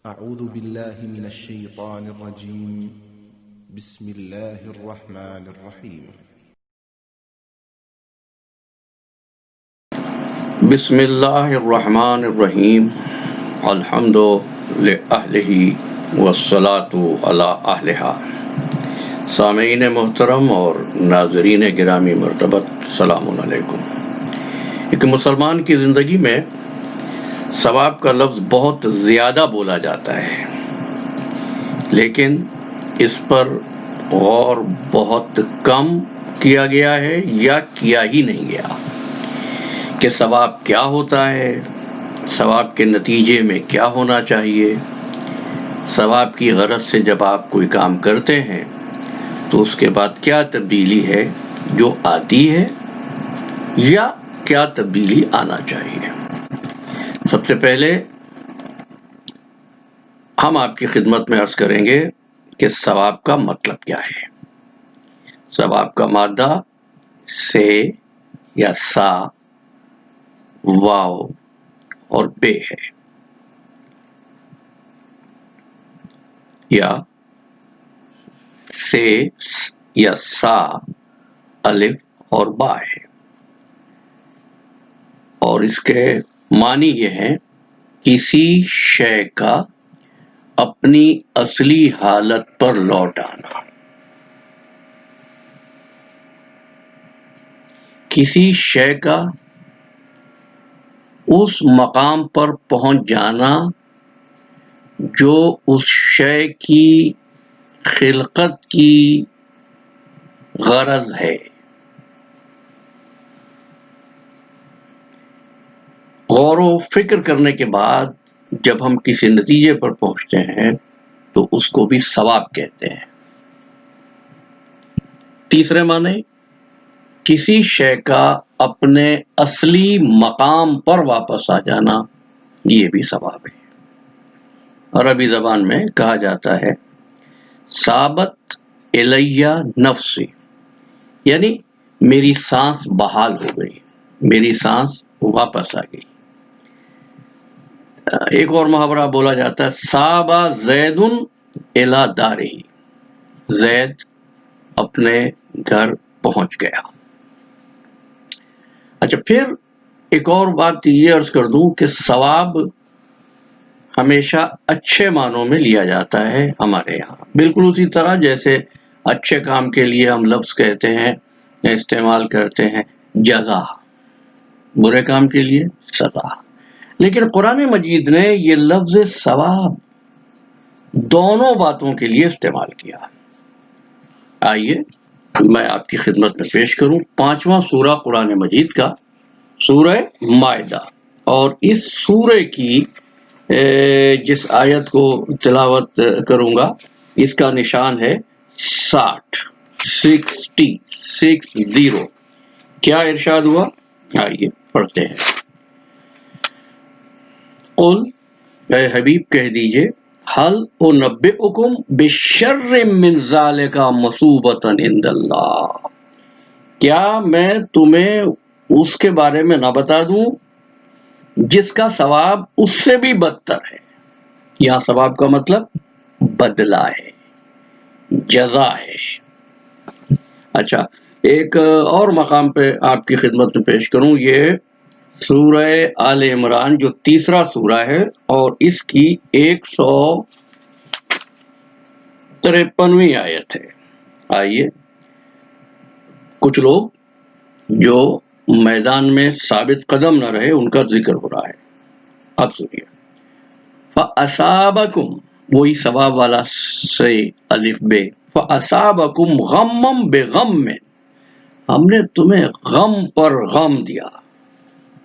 أعوذ بالله من الشيطان الرجيم بسم الله الرحمن الرحيم بسم اللہ الرحمن الرحیم الحمد لأہلہ والصلاة علی اہلہا۔ سامعین محترم اور ناظرین گرامی مرتبت السلام علیکم۔ ایک مسلمان کی زندگی میں ثواب کا لفظ بہت زیادہ بولا جاتا ہے، لیکن اس پر غور بہت کم کیا گیا ہے یا کیا ہی نہیں گیا کہ ثواب کیا ہوتا ہے، ثواب کے نتیجے میں کیا ہونا چاہیے، ثواب کی غرض سے جب آپ کوئی کام کرتے ہیں تو اس کے بعد کیا تبدیلی ہے جو آتی ہے یا کیا تبدیلی آنا چاہیے۔ سب سے پہلے ہم آپ کی خدمت میں عرض کریں گے کہ ثواب کا مطلب کیا ہے۔ ثواب کا مادہ سے یا سا، واو اور بے ہے، یا سے یا سا، الف اور با ہے، اور اس کے معنی یہ ہے کسی شے کا اپنی اصلی حالت پر لوٹ آنا، کسی شے کا اس مقام پر پہنچ جانا جو اس شے کی خلقت کی غرض ہے۔ غور و فکر کرنے کے بعد جب ہم کسی نتیجے پر پہنچتے ہیں تو اس کو بھی ثواب کہتے ہیں۔ تیسرے معنی، کسی شے کا اپنے اصلی مقام پر واپس آ جانا، یہ بھی ثواب ہے۔ عربی زبان میں کہا جاتا ہے ثابت الیہ نفسی، یعنی میری سانس بحال ہو گئی، میری سانس واپس آ گئی۔ ایک اور محاورہ بولا جاتا ہے صابا زید الی دارہ، زید اپنے گھر پہنچ گیا۔ اچھا، پھر ایک اور بات یہ عرض کر دوں کہ ثواب ہمیشہ اچھے معنوں میں لیا جاتا ہے ہمارے یہاں، بالکل اسی طرح جیسے اچھے کام کے لیے ہم لفظ کہتے ہیں یا استعمال کرتے ہیں جزا، برے کام کے لیے سزا۔ لیکن قرآن مجید نے یہ لفظ ثواب دونوں باتوں کے لیے استعمال کیا۔ آئیے میں آپ کی خدمت میں پیش کروں 5واں سورہ قرآن مجید کا، سورہ مائدہ، اور اس سورہ کی جس آیت کو تلاوت کروں گا اس کا نشان ہے 60۔ کیا ارشاد ہوا؟ آئیے پڑھتے ہیں۔ قل، اے حبیب کہہ دیجئے، هل انبئکم بشر من ذالک مثوبۃ عند اللہ، کیا میں تمہیں اس کے بارے میں نہ بتا دوں جس کا ثواب اس سے بھی بدتر ہے۔ یہاں ثواب کا مطلب بدلہ ہے، جزا ہے۔ اچھا، ایک اور مقام پہ آپ کی خدمت میں پیش کروں، یہ سورہ آل عمران جو تیسرا سورہ ہے اور اس کی 153ویں آیت ہے۔ آئیے، کچھ لوگ جو میدان میں ثابت قدم نہ رہے ان کا ذکر ہو رہا ہے، اب سنیے۔ فَأَصَابَكُمْ، وہی ثواب والا سے الف بے، فَأَصَابَكُمْ غَمًّا بِغَمٍّ، ہم نے تمہیں غم پر غم دیا۔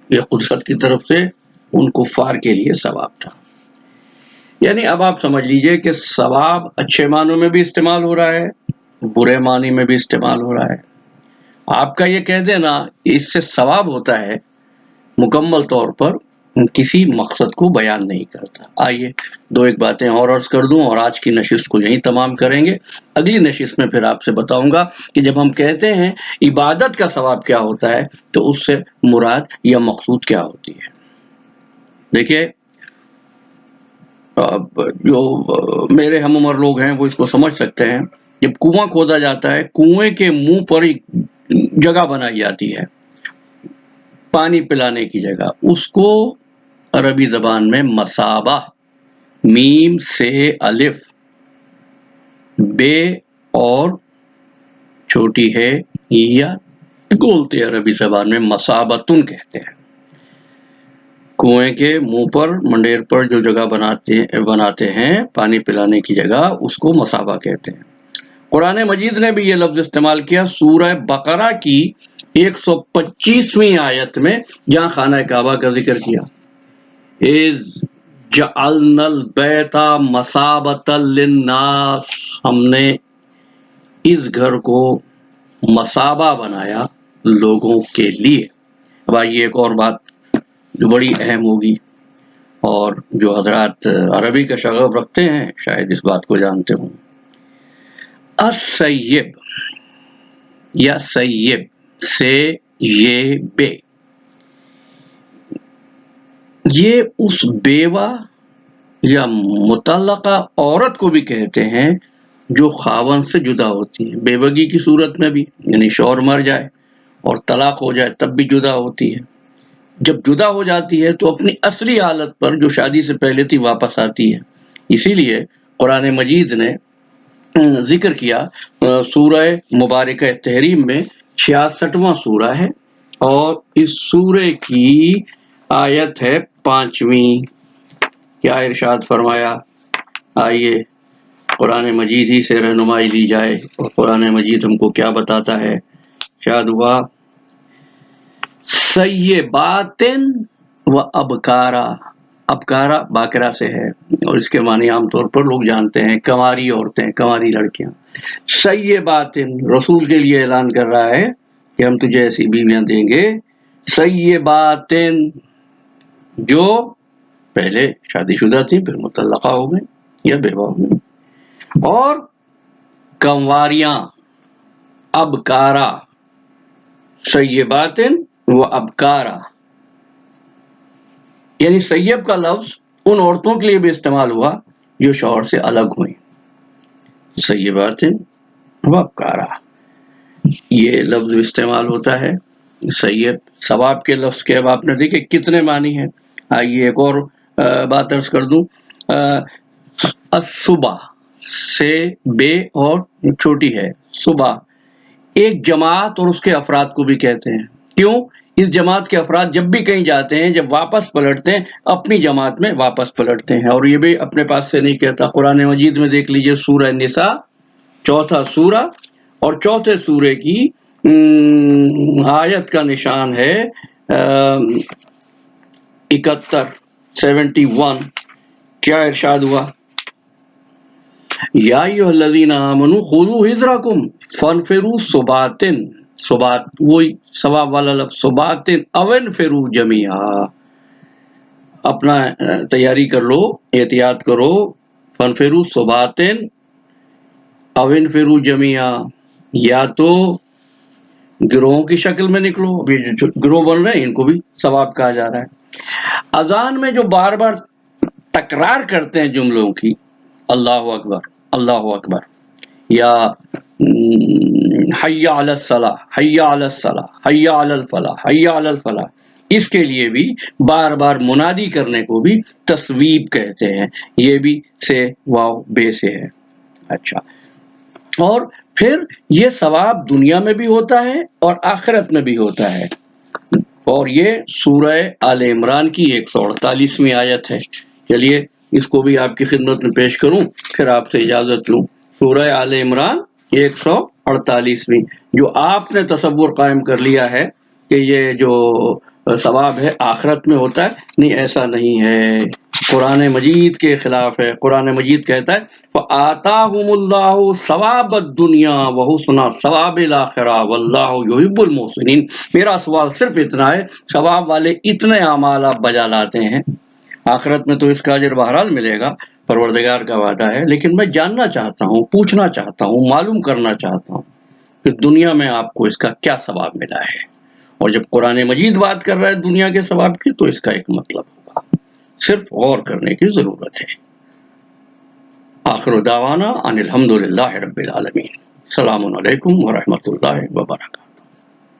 یہ قدرت کی طرف سے ان کفار کے لیے ثواب تھا۔ یعنی اب آپ سمجھ لیجئے کہ ثواب اچھے معنوں میں بھی استعمال ہو رہا ہے، برے معنی میں بھی استعمال ہو رہا ہے۔ آپ کا یہ کہہ دینا اس سے ثواب ہوتا ہے مکمل طور پر کسی مقصد کو بیان نہیں کرتا۔ آئیے دو ایک باتیں اور عرض کر دوں اور آج کی نشست کو یہیں تمام کریں گے۔ اگلی نشست میں پھر آپ سے بتاؤں گا کہ جب ہم کہتے ہیں عبادت کا ثواب کیا ہوتا ہے تو اس سے مراد یا مقصود کیا ہوتی ہے۔ دیکھیے، اب جو میرے ہم عمر لوگ ہیں وہ اس کو سمجھ سکتے ہیں. جب کنواں کھودا جاتا ہے، کنویں کے منہ پر ایک جگہ بنائی جاتی ہے پانی پلانے کی جگہ، اس کو عربی زبان میں مثابہ، میم سے الف، بے اور چھوٹی ہے یا بولتے عربی زبان میں مثابتن کہتے ہیں. کنویں کے منہ پر، منڈیر پر جو جگہ بناتے ہیں پانی پلانے کی جگہ، اس کو مثابہ کہتے ہیں. قرآن مجید نے بھی یہ لفظ استعمال کیا سورہ بقرہ کی 125ویں آیت میں، جہاں خانہ کعبہ کا ذکر کیا. اِذْ جَعَلْنَا الْبَيْتَ مَثَابَةً لِلنَّاسِ، ہم نے اس گھر کو مثابہ بنایا لوگوں کے لیے. اب آئیے ایک اور بات جو بڑی اہم ہوگی، اور جو حضرات عربی کا شغف رکھتے ہیں شاید اس بات کو جانتے ہوں. السیب یا سیب سے یہ بے، یہ اس بیوہ یا مطلقہ عورت کو بھی کہتے ہیں جو خاوند سے جدا ہوتی ہے. بیوگی کی صورت میں بھی، یعنی شوہر مر جائے اور طلاق ہو جائے تب بھی جدا ہوتی ہے. جب جدا ہو جاتی ہے تو اپنی اصلی حالت پر جو شادی سے پہلے تھی واپس آتی ہے. اسی لیے قرآن مجید نے ذکر کیا سورہ مبارکہ تحریم میں 66واں سورہ ہے، اور اس سورے کی آیت ہے 5ویں. کیا ارشاد فرمایا؟ آئیے قرآن مجید ہی سے رہنمائی لی جائے، اور قرآن مجید ہم کو کیا بتاتا ہے. ارشاد ہوا سیبات و ابکارا. ابکارا باکرا سے ہے، اور اس کے معنی عام طور پر لوگ جانتے ہیں کنواری عورتیں، کنواری لڑکیاں. سیبات، رسول کے لیے اعلان کر رہا ہے کہ ہم تجھے ایسی بیویاں دیں گے. سیبات، جو پہلے شادی شدہ تھی پھر مطلقہ ہو گئی یا بیوہ ہو گئی. اور کنواریاں، ابکارا، سیبات و ابکارا. یعنی سیب کا لفظ ان عورتوں کے لیے بھی استعمال ہوا جو شوہر سے الگ ہوئیں. سیبات و ابکارا یہ لفظ استعمال ہوتا ہے. سیب ثواب کے لفظ کے اب آپ نے دیکھے کتنے معنی ہیں. آئیے ایک اور بات عرض کر دوں. الصبح سے بے اور چھوٹی ہے صبح، ایک جماعت اور اس کے افراد کو بھی کہتے ہیں. کیوں؟ اس جماعت کے افراد جب بھی کہیں جاتے ہیں، جب واپس پلٹتے ہیں اپنی جماعت میں واپس پلٹتے ہیں. اور یہ بھی اپنے پاس سے نہیں کہتا. قرآن مجید میں دیکھ لیجئے سورہ نساء 4واں سورہ، اور 4تھے سورے کی آیت کا نشان ہے 71. کیا ارشاد ہوا؟ یا ایھا الذین آمنوا خذوا حذرکم فانفروا ثبات. ثبات وہی ثواب والا لفظ، ثبات او انفروا جمیعا. اپنا تیاری کر لو، احتیاط کرو. فانفروا ثبات او انفروا جمیعا، یا تو گروہوں کی شکل میں نکلو. ابھی جو گروہ بن رہے ہیں ان کو بھی ثواب کہا جا رہا ہے. اذان میں جو بار بار تکرار کرتے ہیں جملوں کی، اللہ اکبر اللہ اکبر، یا حی علی الصلاۃ حی علی الصلاۃ حی علی الفلاح حی علی الفلاح، اس کے لیے بھی بار بار منادی کرنے کو بھی تصویب کہتے ہیں. یہ بھی سے واو بے سے ہے. اچھا، اور پھر یہ ثواب دنیا میں بھی ہوتا ہے اور آخرت میں بھی ہوتا ہے. اور یہ سورہ آل عمران کی 148ویں آیت ہے. چلیے اس کو بھی آپ کی خدمت میں پیش کروں، پھر آپ سے اجازت لوں. سورہ آل عمران 148ویں، جو آپ نے تصور قائم کر لیا ہے کہ یہ جو ثواب ہے آخرت میں ہوتا ہے، نہیں، ایسا نہیں ہے. قرآن مجید کے خلاف ہے. قرآن مجید کہتا ہے فَآتَاهُمُ اللَّهُ ثَوَابَ الدُّنْيَا وَحُسْنَ ثَوَابِ الْآخِرَةِ وَاللَّهُ يُحِبُّ الْمُحْسِنِينَ. میرا سوال صرف اتنا ہے، ثواب والے اتنے اعمال آپ بجا لاتے ہیں، آخرت میں تو اس کا اجر بہرحال ملے گا، پروردگار کا وعدہ ہے. لیکن میں جاننا چاہتا ہوں، پوچھنا چاہتا ہوں، معلوم کرنا چاہتا ہوں کہ دنیا میں آپ کو اس کا کیا ثواب ملا ہے. اور جب قرآن مجید بات کر رہا ہے دنیا کے ثواب کی، تو اس کا ایک مطلب ہوگا. صرف غور کرنے کی ضرورت ہے. وآخر دعوانا ان الحمد للہ رب العالمین۔ السلام علیکم ورحمۃ اللہ وبرکاتہ۔